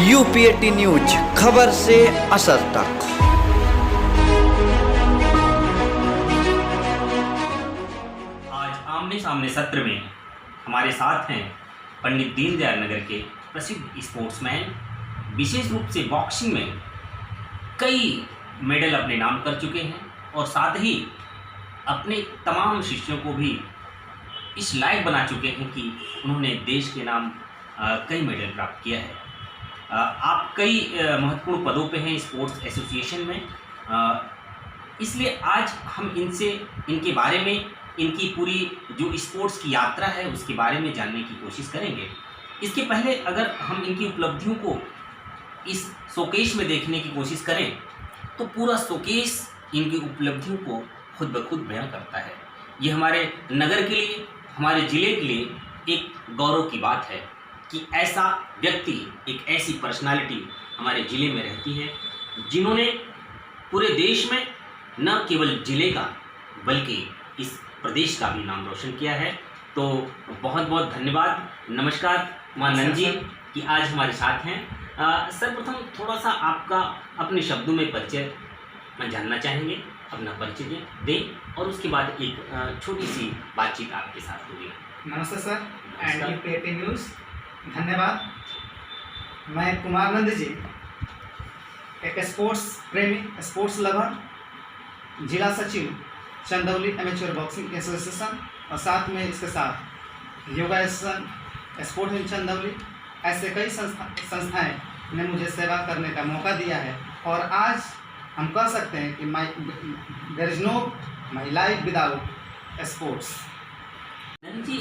यूपीएटी news, खबर से असर तक। आज आमने सामने सत्र में हमारे साथ हैं पंडित दीनदयाल नगर के प्रसिद्ध स्पोर्ट्समैन, विशेष रूप से बॉक्सिंग में कई मेडल अपने नाम कर चुके हैं और साथ ही अपने तमाम शिष्यों को भी इस लायक बना चुके हैं कि उन्होंने देश के नाम कई मेडल प्राप्त किया है। आप कई महत्वपूर्ण पदों पे हैं स्पोर्ट्स एसोसिएशन में, इसलिए आज हम इनसे इनके बारे में, इनकी पूरी जो स्पोर्ट्स की यात्रा है उसके बारे में जानने की कोशिश करेंगे। इसके पहले अगर हम इनकी उपलब्धियों को इस शोकेस में देखने की कोशिश करें तो पूरा शोकेस इनकी उपलब्धियों को खुद ब खुद बयां करता है। ये हमारे नगर के लिए, हमारे ज़िले के लिए एक गौरव की बात है कि ऐसा व्यक्ति, एक ऐसी पर्सनालिटी हमारे ज़िले में रहती है जिन्होंने पूरे देश में न केवल ज़िले का बल्कि इस प्रदेश का भी नाम रोशन किया है। तो बहुत बहुत धन्यवाद। नमस्कार मां नंद जी कि आज हमारे साथ हैं। सर्वप्रथम थोड़ा सा आपका अपने शब्दों में परिचय मैं जानना चाहेंगे, अपना परिचय दें और उसके बाद एक छोटी सी बातचीत आपके साथ होगी। नमस्ते सर एंड यूपीएटी न्यूज़, धन्यवाद। मैं कुमार नंद जी, एक स्पोर्ट्स प्रेमी, स्पोर्ट्स लवर, जिला सचिव चंदौली एमेच्योर बॉक्सिंग एसोसिएशन और साथ में इसके साथ yoga association, sports in Chandauli, ऐसे कई संस्थाएं ने मुझे सेवा करने का मौका दिया है। और आज हम कह सकते हैं कि there is no my life without sports. Nand ji,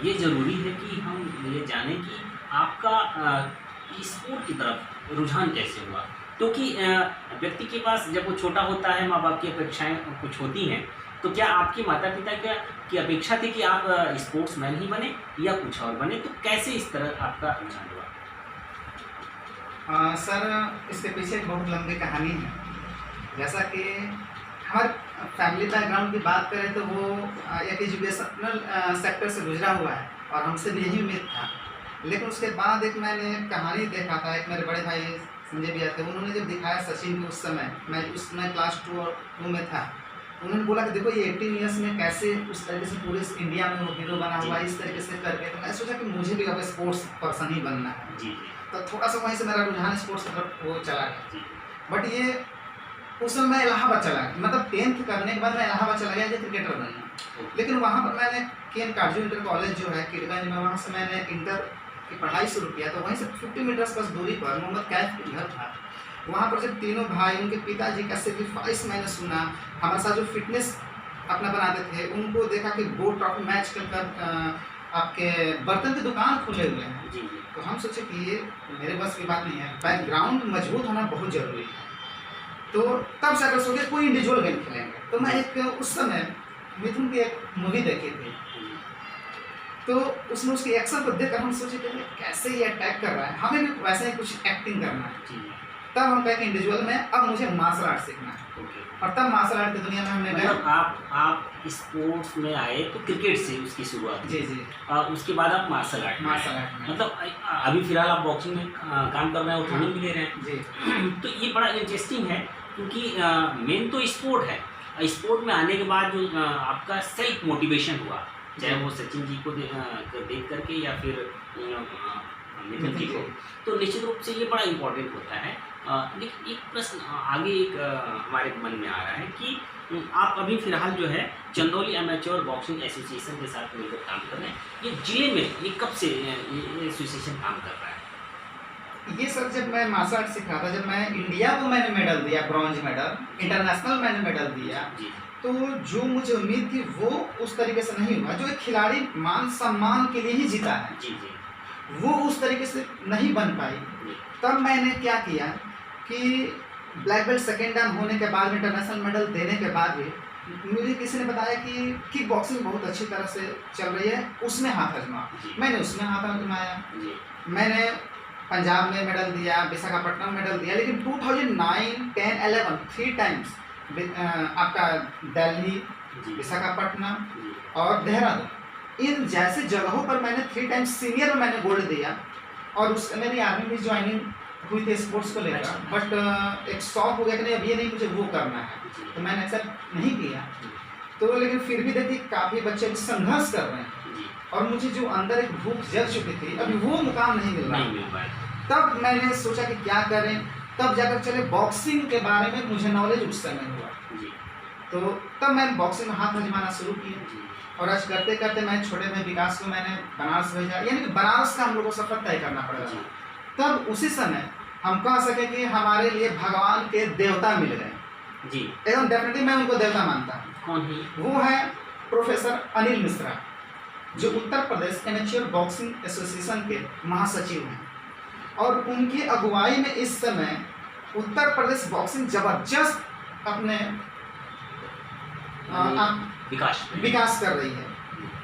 ये ज़रूरी है कि हम ये जानें कि आपका स्पोर्ट की तरफ रुझान कैसे हुआ, क्योंकि व्यक्ति के पास जब वो छोटा होता है माँ बाप की अपेक्षाएं कुछ होती हैं, तो क्या आपके माता पिता की अपेक्षा थी कि आप स्पोर्ट्समैन ही बने या कुछ और बने, तो कैसे इस तरह आपका रुझान हुआ? सर, इसके पीछे एक बहुत लंबी कहानी है। जैसा कि हमारे फैमिली बैकग्राउंड की बात करें तो वो एक एजुकेशनल सेक्टर से गुजरा हुआ है और हमसे भी यही उम्मीद था। लेकिन उसके बाद एक मैंने कहानी देखा था, एक मेरे बड़े भाई संजय भैया थे, उन्होंने जब दिखाया सचिन को, उस समय मैं उसमें क्लास 2 में था, उन्होंने बोला कि देखो ये 18 ईयर्स में कैसे उस तरीके से पूरे इंडिया में वो हीरो बना हुआ है, इस तरीके से करके। तो मैं सोचा कि मुझे भी अब स्पोर्ट्स पर्सन ही बनना है। जी। तो थोड़ा सा वहीं से मेरा रुझान स्पोर्ट्स की तरफ वो चला गया। बट ये उस समय मैं इलाहाबाद चला गया, मतलब 10th करने के बाद मैं इलाहाबाद चला गया जो क्रिकेटर बनना। लेकिन वहाँ पर मैंने KN काजू इंटर कॉलेज जो है किडगंज में, वहाँ से मैंने इंटर की पढ़ाई शुरू किया। तो वहीं से 50 मीटर्स बस दूरी पर मोहम्मद कैफ के घर था। वहाँ पर जब तीनों भाई, उनके पिताजी का सेक्रीफाइस मैंने सुना, हमारे साथ जो फिटनेस अपना बनाते थे, उनको देखा कि गोल्ड ट्रॉफी मैच कर आपके बर्तन की दुकान खुले हुए हैं। जी। तो हम सोचे कि ये मेरे बस की बात नहीं है, बैकग्राउंड मजबूत होना बहुत ज़रूरी है। तो तब से अगर सोचे कोई इंडिविजुअल गेम खेलेंगे, तो मैं एक उस समय मिथुन की एक मूवी देखी थी, तो उसमें उसके एक्शन को देखकर हम सोचे कि कैसे ये अटैक कर रहा है, हमें भी वैसे ही कुछ एक्टिंग करना है। तब हम कहे कि इंडिविजुअल में अब मुझे मार्शल आर्ट सीखना है। और तब मार्शल आर्ट की दुनिया में हमने मतलब आप स्पोर्ट्स में आए तो क्रिकेट से उसकी शुरुआत। जी। उसके बाद आप मार्शल आर्ट में, मतलब अभी फिलहाल आप बॉक्सिंग में काम कर रहे हैं और ट्रेनिंग भी ले रहे हैं जी। तो ये बड़ा इंटरेस्टिंग है क्योंकि मेन तो स्पोर्ट है। स्पोर्ट में आने के बाद जो आपका सेल्फ मोटिवेशन हुआ, चाहे वो सचिन जी को देख करके या फिर नितिन जी को, तो निश्चित रूप से ये बड़ा इम्पोर्टेंट होता है। लेकिन एक प्रश्न आगे हमारे मन में आ रहा है कि आप अभी फिलहाल जो है चंदौली एमेच्योर बॉक्सिंग एसोसिएशन के साथ मिलकर काम कर रहे हैं। ये जिले में ये कब से ये एसोसिएशन काम कर रहा है? ये सर, जब मैं मार्शल आर्ट सीख रहा था, जब मैं इंडिया को मैंने मेडल दिया, ब्रॉन्ज मेडल, इंटरनेशनल मैंने मेडल दिया, तो जो मुझे उम्मीद थी वो उस तरीके से नहीं हुआ। जो एक खिलाड़ी मान सम्मान के लिए ही जीता है, जी, वो उस तरीके से नहीं बन पाई। तब मैंने क्या किया कि ब्लैक बेल्ट सेकेंड डान होने के बाद, इंटरनेशनल मेडल देने के बाद भी मुझे किसी ने बताया कि किक बॉक्सिंग बहुत अच्छी तरह से चल रही है, उसमें हाथ आजमा। मैंने उसमें हाथ आजमाया। मैंने पंजाब में मेडल दिया, विशाखापट्टनम मेडल दिया, लेकिन 2009, 10, 11 3 टाइम्स आपका दिल्ली, विशाखापट्टनम और देहरादून, इन जैसे जगहों पर मैंने 3 टाइम्स सीनियर में मैंने गोल्ड दिया और उस मेरी आर्मी में ज्वाइनिंग हुई थी स्पोर्ट्स को लेकर, अच्छा। बट एक शौक हो गया कि नहीं अब ये नहीं मुझे वो करना है, तो मैंने एक्सेप्ट नहीं किया। तो लेकिन फिर भी देखिए काफ़ी बच्चे संघर्ष कर रहे हैं जी, और मुझे जो अंदर एक भूख जग चुकी थी अभी वो मुकाम नहीं मिल रहा। नहीं मिल पाया। तब मैंने सोचा कि क्या करें, तब जाकर चले बॉक्सिंग के बारे में मुझे नॉलेज उस समय हुआ, जी, तो तब मैंने बॉक्सिंग में हाथ आजमाना शुरू किया। जी, और आज करते करते मैं छोटे में विकास को मैंने बनारस भेजा, यानी कि बनारस का हम लोग को सफर तय करना पड़ेगा। जी, तब उसी समय हम कह सके कि हमारे लिए भगवान के देवता मिल गए, जी। एकदम डेफिनेटली मैं उनको देवता मानता हूँ। कौन है? वो है प्रोफेसर अनिल मिश्रा, जो Uttar Pradesh amateur boxing association के महासचिव हैं, और उनकी अगुवाई में इस समय उत्तर प्रदेश बॉक्सिंग जबरदस्त अपने विकास कर रही है।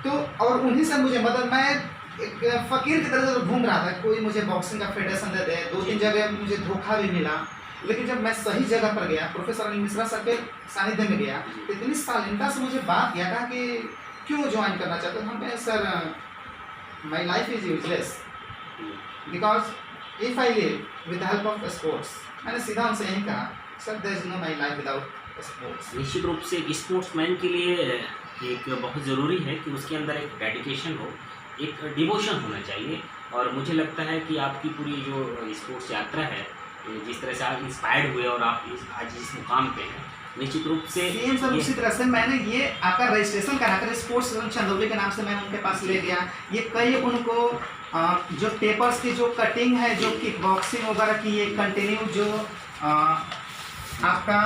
तो और उन्हीं से मुझे मदद, मैं एक फकीर की तरह से घूम रहा था, कोई मुझे बॉक्सिंग का फेडरेशन दे दे, 2-3 जगह मुझे धोखा भी मिला, लेकिन जब मैं सही जगह पर गया, प्रोफेसर अनिल मिश्रा सर के सानिध्य में गया, तो इतनी शालीनता से मुझे बात किया, कहा कि क्यों ज्वाइन करना चाहते हो? हम कहे sir my life is useless because if I live with the help of sports. मैंने सीधा उनसे यही कहा, sir there is no my life without sports. निश्चित रूप से स्पोर्ट्समैन के लिए एक बहुत ज़रूरी है कि उसके अंदर एक डेडिकेशन हो, एक डिवोशन होना चाहिए। और मुझे लगता है कि आपकी पूरी जो स्पोर्ट्स यात्रा है, जिस तरह से आप इंस्पायर्ड हुए और आप आज इस मुकाम पे हैं, निश्चित रूप से सेम सर उसी तरह से मैंने ये आपका रजिस्ट्रेशन कराकर स्पोर्ट्स चंदौली के नाम से मैं उनके पास ले गया। ये कई उनको जो पेपर्स की जो कटिंग है, जो किक बॉक्सिंग वगैरह की ये कंटिन्यू जो आपका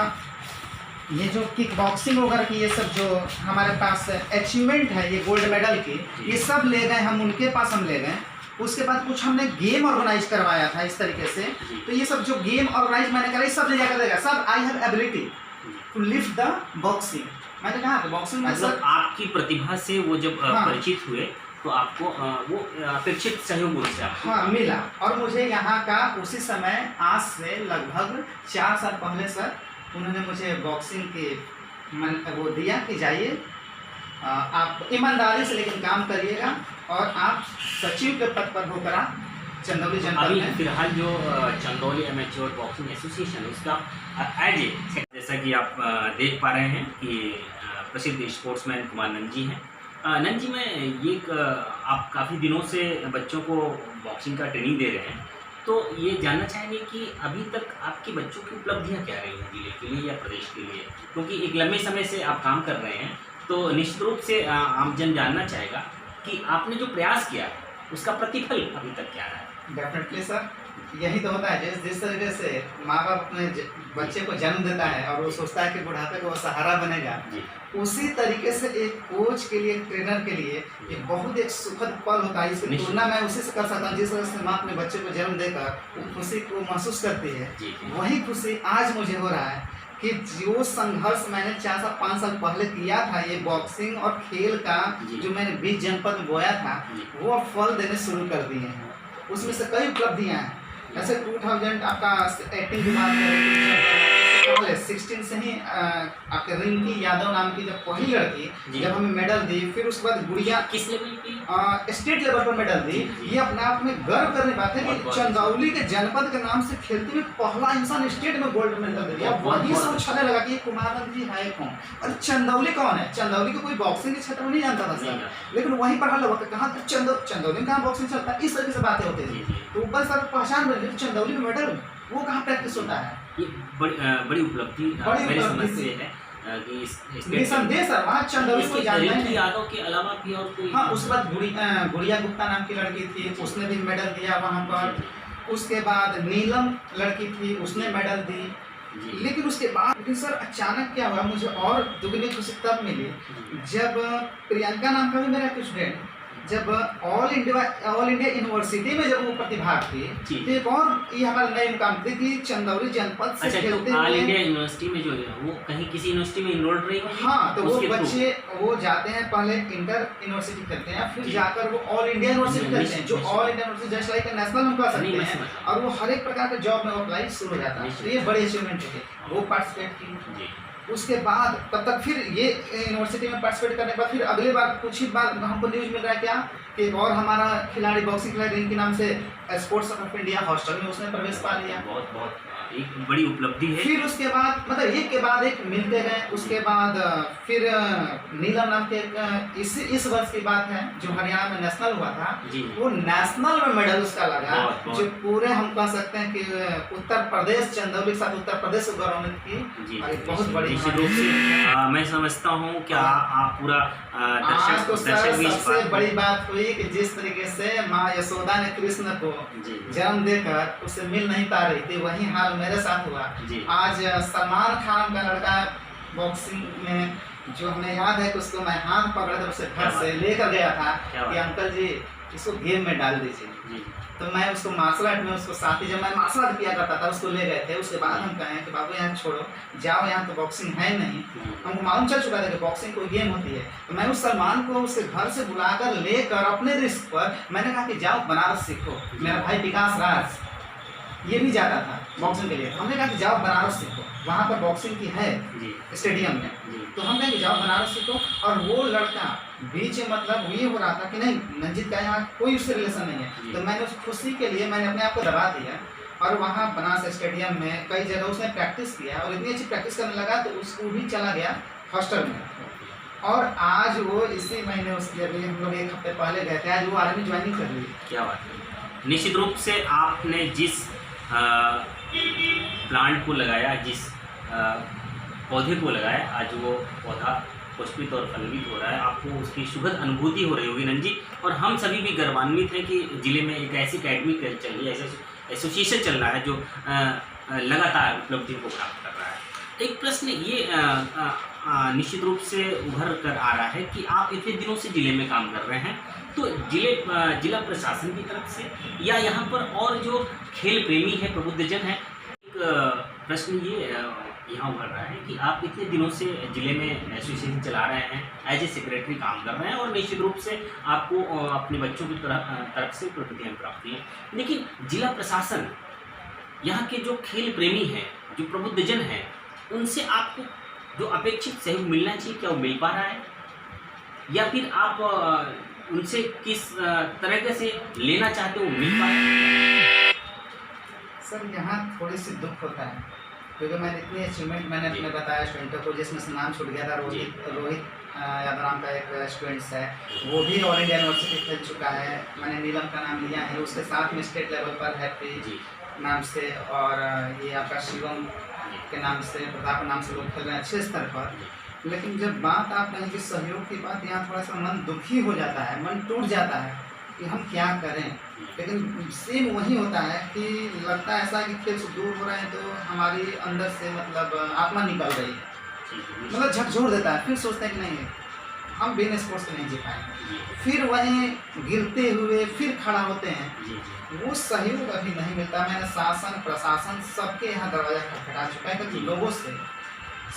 ये जो किक बॉक्सिंग वगैरह की ये सब जो हमारे पास अचीवमेंट है, ये गोल्ड मेडल की, ये सब ले गए हम उनके पास, हम ले गए। उसके बाद कुछ हमने गेम ऑर्गेनाइज करवाया था इस तरीके से, तो ये सब जो गेम ऑर्गेनाइज मैंने कराई सब ले जाकर देगा। Sir I have ability to lift the boxing. मैंने कहा तो बॉक्सिंग में मतलब सर आपकी प्रतिभा से वो जब हाँ। परिचित हुए तो आपको वो अपेक्षित सहयोग उनसे आपको हाँ मिला। और मुझे यहाँ का उसी समय आज से लगभग 4 साल पहले सर उन्होंने मुझे बॉक्सिंग के वो दिया कि जाइए आप ईमानदारी से लेकिन काम करिएगा और आप सचिव के पद पर होकर आप चंदौली जनपद अभी में फिलहाल जो चंदौली एमेच्योर बॉक्सिंग एसोसिएशन है उसका एज ए, जैसा कि आप देख पा रहे हैं कि प्रसिद्ध स्पोर्ट्समैन कुमार नंद जी हैं। नंद जी, मैं ये आप काफ़ी दिनों से बच्चों को बॉक्सिंग का ट्रेनिंग दे रहे हैं, तो ये जानना चाहेंगे कि अभी तक आपकी बच्चों की उपलब्धियां क्या रही हैं जिले के लिए या प्रदेश के लिए, क्योंकि एक लंबे समय से आप काम कर रहे हैं, तो निश्चित रूप से आमजन जानना चाहेगा कि आपने जो प्रयास किया उसका प्रतिफल अभी तक क्या रहा है। डेफिनेटली सर, यही तो होता है जिस तरीके से माँ बाप अपने बच्चे को जन्म देता है और वो सोचता है कि बुढ़ापे को वो सहारा बनेगा, उसी तरीके से एक कोच के लिए, एक ट्रेनर के लिए ये बहुत एक सुखद पल होता है। इसकी तुलना मैं उसी से कर सकता हूँ जिस तरह से माँ अपने बच्चे को जन्म देकर वो खुशी को महसूस करती है, वही खुशी आज मुझे हो रहा है कि जो संघर्ष मैंने 4-5 साल पहले किया था ये बॉक्सिंग और खेल का, जो मैंने 20 जनपद में बोया था, वो अब फल देने शुरू कर दिए हैं। उसमें से कई उपलब्धियाँ हैं, जैसे 2000 आपका एक्टिंग की बात करें 16 से ही आपके रिंकी यादव नाम की जब पहली लड़की जब हमें मेडल दी, फिर उसके बाद गुड़िया किस लेवल की स्टेट लेवल पर मेडल दी। ये अपने आप में गर्व करने बात है कि चंदौली के जनपद के नाम से खेलते हुए पहला इंसान स्टेट में गोल्ड मेडल दिया। वहीं से उछलने लगा कि ये कुमार नंद जी है कौन, और चंदौली कौन है। चंदौली को कोई बॉक्सिंग के क्षेत्र में नहीं जानता था सर, लेकिन वहीं पर हल हुआ कहाँ चंदौली में कहाँ बॉक्सिंग चलता है, इस तरीके से बातें होती थी। तो ऊपर सर पहचान बन गई चंदौली में मेडल, वो कहाँ प्रैक्टिस होता है। ये बड़ी उपलब्धि मेरी समझ से है कि निसंदेह सर वहाँ चंदौली को जानना है। यादव के अलावा भी और कोई? हाँ, उसके बाद गुड़िया गुप्ता नाम की लड़की थी, उसने भी मेडल दिया वहाँ पर। उसके बाद नीलम लड़की थी, उसने मेडल दी। लेकिन उसके बाद लेकिन सर अचानक क्या हुआ, मुझे और दुगनी खुशी तब मिली जब प्रियंका नाम का भी मेरा कुछ स्टूडेंट जब ऑल इंडिया यूनिवर्सिटी में जब वो प्रतिभाग थी, तो एक और ये हमारा नई मुकाम थी कि चंदौली जनपद से खेलते ऑल इंडिया यूनिवर्सिटी में जो है वो कहीं किसी यूनिवर्सिटी में इनरोल्ड रही है। हाँ, तो वो बच्चे वो जाते हैं पहले इंटर यूनिवर्सिटी खेलते हैं, फिर जाकर वो ऑल इंडिया यूनिवर्सिटी खेलते हैं, जो all India university just like national हम कह सकते हैं, और वो हर एक प्रकार के जॉब में अप्लाई शुरू हो जाता है। तो ये बड़ी अचीवमेंट है, वो पार्टिसिपेट की। उसके बाद तब तक फिर ये यूनिवर्सिटी में पार्टिसिपेट करने के बाद फिर अगले बार कुछ ही बार हमको न्यूज़ मिल रहा है क्या कि और हमारा खिलाड़ी बॉक्सिंग खिलाड़ी रिंकी नाम से स्पोर्ट्स ऑफ इंडिया हॉस्टल में उसने प्रवेश पा लिया। बहुत बहुत एक बड़ी उपलब्धि है। फिर उसके बाद मतलब एक के बाद एक मिलते गए। उसके बाद फिर नीलम नाम के इस वर्ष की बात है जो हरियाणा में नेशनल हुआ था, वो नेशनल में मेडल उसका लगा, जो पूरे हम कह सकते हैं कि उत्तर प्रदेश चंदौली के साथ उत्तर प्रदेश को गौरवान्वित की। और बहुत बड़ी रूप से मैं समझता हूँ कि आप पूरा आज तो सबसे बड़ी बात हुई कि जिस तरीके से माँ यशोदा ने कृष्ण को जन्म देकर उससे मिल नहीं पा रही थी, वही हाल मेरे साथ हुआ। आज सलमान खान का लड़का बॉक्सिंग में जो हमें याद है कि उसको मैं हाथ पकड़ा था, उसे घर से लेकर गया था कि अंकल जी इसको गेम में डाल दीजिए। तो मैं उसको मार्शल आर्ट में उसको साथी जब मैं मार्शल आर्ट किया करता था उसको ले गए थे। उसके बाद हम कहें कि बाबू यहाँ छोड़ो, जाओ, यहाँ तो बॉक्सिंग है नहीं। हमको मालूम चल चुका था कि बॉक्सिंग कोई गेम होती है। तो मैं उस सलमान को उसके घर से बुलाकर लेकर अपने रिस्क पर मैंने कहा कि जाओ बनारस सीखो। मेरा भाई विकास राज ये भी जाता था बॉक्सिंग के लिए। हमने कहा कि जाओ बनारस सीखो, वहाँ पर बॉक्सिंग की है स्टेडियम में। तो हम कहें कि जाओ बनारस सीखो। और वो लड़का बीच में मतलब ये हो रहा था कि नहीं मंजित का यहाँ कोई उससे रिलेशन नहीं है। तो मैंने उस खुशी के लिए मैंने अपने आप को दबा दिया और वहाँ बनारस स्टेडियम में कई जगह उसने प्रैक्टिस किया और इतनी अच्छी प्रैक्टिस करने लगा तो उसको भी चला गया हॉस्टल में। और आज वो इसी महीने उसकी अभी हम लोग एक हफ्ते पहले गए थे, आज वो आर्मी ज्वाइनिंग कर ली। क्या बात है। निश्चित रूप से आपने जिस प्लांट को लगाया, जिस पौधे को लगाया, आज वो पौधा पुष्पित और फलवित हो रहा है। आपको उसकी सुखद अनुभूति हो रही होगी नंद जी। और हम सभी भी गर्वान्वित हैं कि ज़िले में एक ऐसी अकेडमी चल रही है, ऐसा एसोसिएशन चल रहा है जो लगातार उपलब्धियों को प्राप्त कर रहा है। एक प्रश्न ये निश्चित रूप से उभर कर आ रहा है कि आप इतने दिनों से ज़िले में काम कर रहे हैं, तो जिला प्रशासन की तरफ से या यहाँ पर और जो खेल प्रेमी है, प्रबुद्धजन है, एक प्रश्न ये यहाँ उभर रहा है कि आप इतने दिनों से ज़िले में एसोसिएशन चला रहे हैं, एज ए सेक्रेटरी काम कर रहे हैं और निश्चित रूप से आपको अपने बच्चों की तरफ से प्रतिक्रिया प्राप्त हुई है, लेकिन जिला प्रशासन यहाँ के जो खेल प्रेमी हैं, जो प्रबुद्धजन हैं, उनसे आपको जो अपेक्षित सहयोग मिलना चाहिए, क्या वो मिल पा रहा है या फिर आप उनसे किस तरह से लेना चाहते हो, मिल पा रहा है? सर यहाँ थोड़ी सी दुख होता है क्योंकि मैंने इतनी अचीवमेंट मैंने अपने बताया स्टूडेंटों को, जिसमें से नाम छूट गया था रोहित यादव नाम का एक स्टूडेंट्स है, वो भी ऑल इंडिया यूनिवर्सिटी खेल चुका है। मैंने नीलम का नाम लिया है, उसके साथ में स्टेट लेवल पर हैप्पी नाम से और ये आपका शिवम के नाम से, प्रताप नाम से लोग खेल रहे हैं अच्छे स्तर पर। लेकिन जब बात आप कहें कि सहयोग की बात, यहाँ थोड़ा सा मन दुखी हो जाता है, मन टूट जाता है कि हम क्या करें। लेकिन सेम वही होता है कि लगता है ऐसा कि खेल से दूर हो रहे हैं तो हमारी अंदर से मतलब आत्मा निकल रही है, मतलब झकझोर देता है। फिर सोचते हैं कि नहीं हम बिना स्पोर्ट्स से नहीं जी पाएंगे, फिर वहीं गिरते हुए फिर खड़ा होते हैं, वो सहयोग अभी नहीं मिलता। मैंने शासन प्रशासन सबके यहाँ दरवाजा खटखटा चुका है क्योंकि लोगों से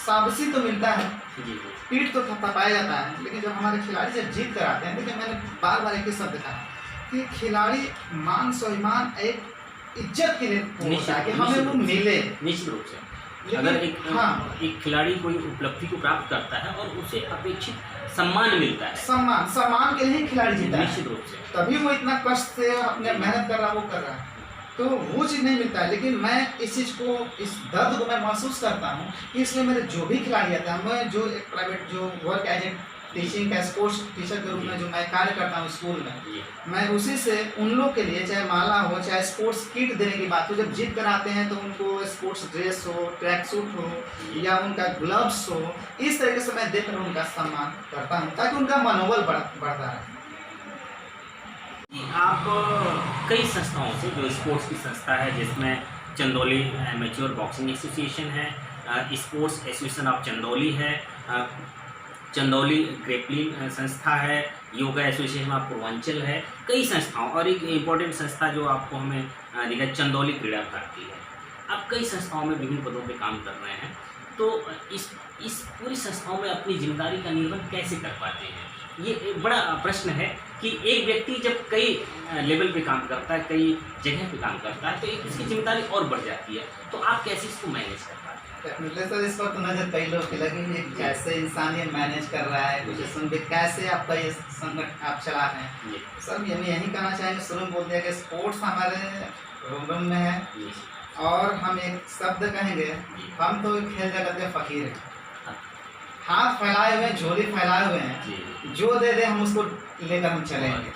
शाबाशी तो मिलता है, पीठ तो थपथपाया जाता है, लेकिन जब हमारे खिलाड़ी जब जीत कर आते हैं, देखिए मैंने बार बार एक ही शब्द कहा कि खिलाड़ी मान स्वाभिमान एक इज्जत के लिए होता है कि हमें वो मिले। निश्चित रूप से अगर एक खिलाड़ी कोई उपलब्धि को प्राप्त करता है और उसे अपेक्षित सम्मान मिलता है, सम्मान के लिए ही खिलाड़ी जीता है, निश्चित रूप से तभी वो इतना कष्ट से अपने मेहनत कर रहा है, वो कर रहा है, तो वो चीज़ नहीं मिलता है। लेकिन मैं इस चीज़ को, इस दर्द को मैं महसूस करता हूँ, इसलिए मेरे जो भी खिलाड़ी आते हैं, मैं जो एक प्राइवेट जो वर्क एज ए टीचिंग का स्पोर्ट्स टीचर के रूप में जो मैं कार्य करता हूँ स्कूल में, मैं उसी से उन लोग के लिए चाहे माला हो, चाहे स्पोर्ट्स किट देने की बात हो, जब जीत कर आते हैं तो उनको स्पोर्ट्स ड्रेस हो, ट्रैक सूट हो या उनका ग्लव्स हो, इस तरीके से मैं देकर उनका सम्मान करता हूँ ताकि उनका मनोबल बढ़ता है। आप कई संस्थाओं से, जो स्पोर्ट्स की संस्था है जिसमें चंदौली एमेच्योर बॉक्सिंग एसोसिएशन है, स्पोर्ट्स एसोसिएशन ऑफ चंदौली है, चंदौली ग्रेपलिंग संस्था है, योगा एसोसिएशन ऑफ पूर्वांचल है, कई संस्थाओं, और एक इम्पोर्टेंट संस्था जो आपको हमें दिखा चंदौली क्रीड़ा भारती है। आप कई संस्थाओं में विभिन्न पदों पे काम कर रहे हैं, तो इस पूरी संस्थाओं में अपनी जिम्मेदारी का निर्वहन कैसे कर पाते हैं? ये एक बड़ा प्रश्न है कि एक व्यक्ति जब कई लेवल पे काम करता है, कई जगह पे काम करता है, तो एक उसकी जिम्मेदारी और बढ़ जाती है। तो आप कैसे इसको मैनेज कर पाते हैं? डेफिनेटली सर, इस पर तो नजर कई लोग की लगी है कि कैसे इंसान ये मैनेज कर रहा है, कुछ सुन के कैसे आपका ये संकट आप चला रहे हैं। जी, सर हम यही कहना चाहेंगे, शुरू में बोल दिया कि स्पोर्ट्स हमारे रोम में है, जी, और हम एक शब्द कहेंगे, हम तो खेल जगत के फकीर हैं, हाथ फैलाए हुए हैं, झोली फैलाए हुए हैं, जी, जो दे दे हम उसको लेकर हम चलेंगे।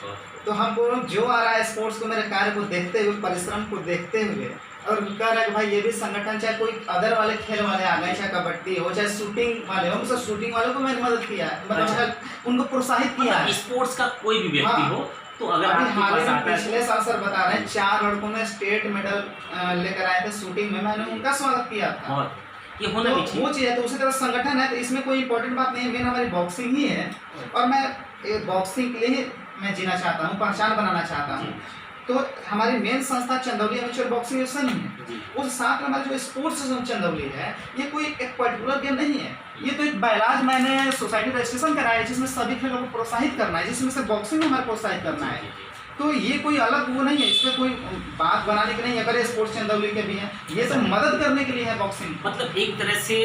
तो हमको जो आ रहा है स्पोर्ट्स को, मेरे कार्य को देखते हुए, परिश्रम को देखते हुए, और कह रहा है कि भाई ये भी संगठन, चाहे कोई अदर वाले खेल वाले आ गए, चाहे कबड्डी हो, चाहे शूटिंग वाले हो, सब शूटिंग वालों को मैंने मदद किया है, मतलब उनको प्रोत्साहित किया है। स्पोर्ट्स का कोई भी व्यक्ति हाँ। हो, तो अगर अभी आपके हाल पास ही में आता है पिछले साल सर बता रहे हैं, 4 लड़कों ने स्टेट मेडल लेकर आए थे शूटिंग में, मैंने उनका स्वागत किया था। और ये होना तो भी वो चाहिए। चीज़ है, तो उसी तरह संगठन है, तो इसमें कोई इंपॉर्टेंट बात नहीं है, मेन हमारी बॉक्सिंग ही है, और मैं बॉक्सिंग के लिए ही मैं जीना चाहता हूँ, पहचान बनाना चाहता हूँ। तो हमारी मेन संस्था चंदौली एमेच्योर बॉक्सिंग एसोसिएशन है, जी, उस साथ में हमारा जो स्पोर्ट्स एसोसिएशन चंदौली है, ये कोई एक पर्टिकुलर गेम नहीं है, ये तो एक बैलाज मैंने सोसाइटी रजिस्ट्रेशन कराया है, जिसमें सभी खेलों को प्रोत्साहित करना है, जिसमें से बॉक्सिंग में हमारे प्रोत्साहित करना है। तो ये कोई अलग वो नहीं है, इसमें कोई बात बनाने की नहीं है, अगर ये स्पोर्ट्स चंदौली के भी हैं, ये सब मदद करने के लिए है बॉक्सिंग। मतलब एक तरह से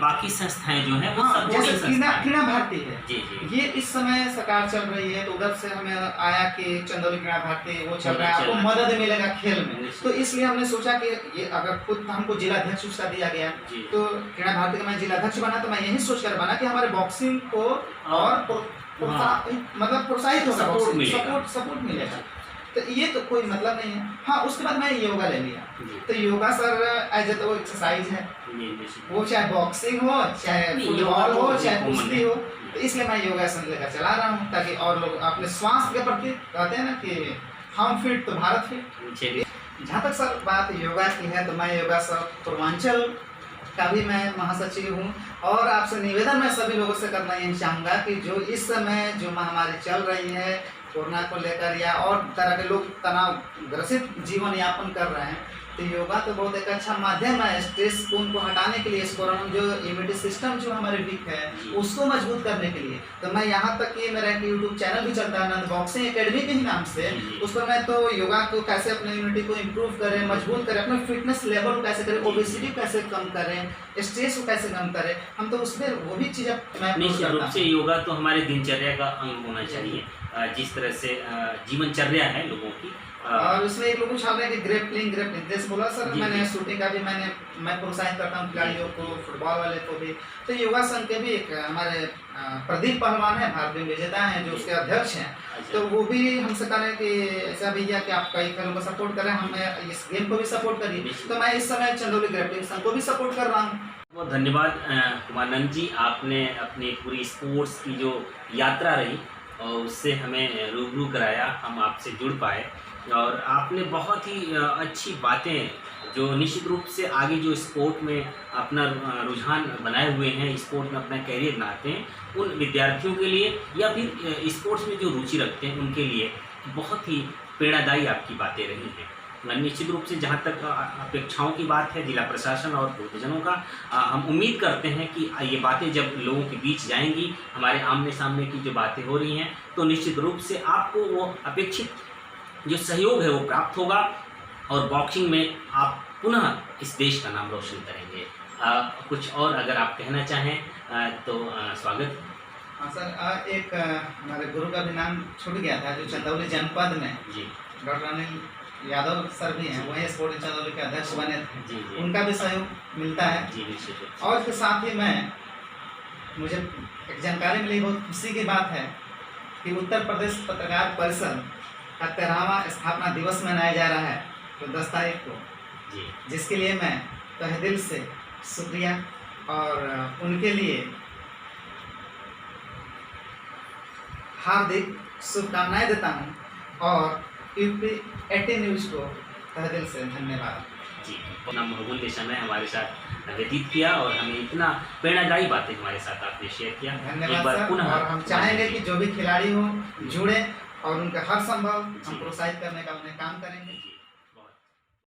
बाकी संस्थाएं जो है वो हाँ, सपोर्टिंग जैसे संस्थाएं क्रीड़ा भारती है, जी, जी, ये इस समय सरकार चल रही है, तो उधर से हमें आया कि चंदौली क्रीड़ा भारती वो चल रहा है, आपको मदद मिलेगा खेल में, तो इसलिए हमने सोचा कि ये अगर खुद हमको जिलाध्यक्ष उसका दिया गया, जी। तो क्रीड़ा भारती का मैं जिलाध्यक्ष बना, तो मैं यही सोचकर बना कि हमारे बॉक्सिंग को और मतलब प्रोत्साहित होगा, सपोर्ट मिलेगा। सपोर्ट मिलेगा। तो ये तो कोई मतलब नहीं है। हाँ, उसके बाद मैं योगा ले लिया, जी। तो योगा सर एज ए तो एक्सरसाइज है, जी, जी, वो चाहे बॉक्सिंग हो, चाहे नहीं, फुटबॉल योगा हो, तो चाहे common कुश्ती है। हो, तो इसलिए मैं योगासन लेकर चला रहा हूँ, ताकि और लोग अपने स्वास्थ्य के प्रति कहते हैं ना कि हम फिट तो भारत फिट। चलिए। जहाँ तक सर बात योगा की है, तो मैं योगा सर पूर्वांचल का भी मैं महासचिव हूँ, और आपसे निवेदन मैं सभी लोगों से करना यही चाहूँगा कि जो इस समय जो महामारी चल रही है कोरोना को लेकर, या और तरह के लोग तनाव ग्रसित जीवन यापन कर रहे हैं, तो योगा तो बहुत एक अच्छा माध्यम है स्ट्रेस को उनको हटाने के लिए, इस कोरोना जो इम्यूनिटी सिस्टम जो हमारे वीक है उसको मजबूत करने के लिए। तो मैं यहाँ तक कि मेरा एक यूट्यूब चैनल भी चलता है नंद बॉक्सिंग एकेडमी के ही नाम से, उस पर मैं तो योगा को कैसे अपने इम्यूनिटी को इम्प्रूव करें, मजबूत करें, अपने फिटनेस लेवल को कैसे करें, ओबेसिटी कैसे कम करें, स्ट्रेस को कैसे कम करें, हम तो उसमें वो भी चीज़ें मैं निश्चित रूप से योगा तो हमारे दिनचर्या का अंग होना चाहिए। जिस तरह से जीवनचर्या है लोगों की, और उसमें एक लोग छाल रहे हैं कि ग्रेपलिंग जैसे बोला सर, जी, मैंने जी। शूटिंग का भी मैं प्रोत्साहित करता हूँ खिलाड़ियों को, फुटबॉल वाले को भी। तो योगा संघ के भी एक हमारे प्रदीप पहलवान है, भारतीय विजेता हैं, जो उसके अध्यक्ष हैं, तो वो भी हमसे कह रहे हैं कि ऐसा भैया कि आप कई खेलों को सपोर्ट करें, हमें इस गेम को भी सपोर्ट करिए। तो मैं इस समय चंदौली ग्रेपलिंग संघ को भी सपोर्ट कर रहा हूँ। बहुत धन्यवाद कुमानंद जी, आपने अपनी पूरी स्पोर्ट्स की जो यात्रा रही और उससे हमें रूबरू कराया, हम आपसे जुड़ पाए, और आपने बहुत ही अच्छी बातें जो निश्चित रूप से आगे जो स्पोर्ट में अपना रुझान बनाए हुए हैं, स्पोर्ट में अपना कैरियर बनाते हैं, उन विद्यार्थियों के लिए या फिर स्पोर्ट्स में जो रुचि रखते हैं उनके लिए बहुत ही प्रेरणादायी आपकी बातें रही हैं। निश्चित रूप से जहाँ तक अपेक्षाओं की बात है जिला प्रशासन और पूर्वजनों का, हम उम्मीद करते हैं कि ये बातें जब लोगों के बीच जाएंगी, हमारे आमने सामने की जो बातें हो रही हैं, तो निश्चित रूप से आपको वो अपेक्षित जो सहयोग है वो प्राप्त होगा, और बॉक्सिंग में आप पुनः इस देश का नाम रोशन करेंगे। कुछ और अगर आप कहना चाहें तो स्वागत। हाँ सर, एक हमारे गुरु का भी नाम छूट गया था, जो चंदौली जनपद में जी, डॉक्टर अनिल यादव सर भी हैं, वही स्पोर्टिंग चंदौली के अध्यक्ष बने थे, जी, जी, उनका भी सहयोग मिलता है। जी, निश्चित रूप से। और इसके साथ ही मुझे एक जानकारी मिली, बहुत खुशी की बात है कि उत्तर प्रदेश पत्रकार परिषद का 13वां स्थापना दिवस मनाया जा रहा है, तो 10 तारीख को, जी, जिसके लिए मैं तहे दिल से शुक्रिया और उनके लिए हार्दिक शुभकामनाएं देता हूं, और यूपी 18 न्यूज़ को तहे दिल से धन्यवाद। जी, अपना बहुमूल्य समय हमारे साथ व्यतीत किया और हमें इतना प्रेरणादायी बातें हमारे साथ आपने शेयर किया। एक धन्यवाद बार सर, पुनः और हम चाहेंगे कि जो भी खिलाड़ी हो जुड़े, और उनका हर संभव हम प्रोत्साहित करने का उन्हें काम करेंगे।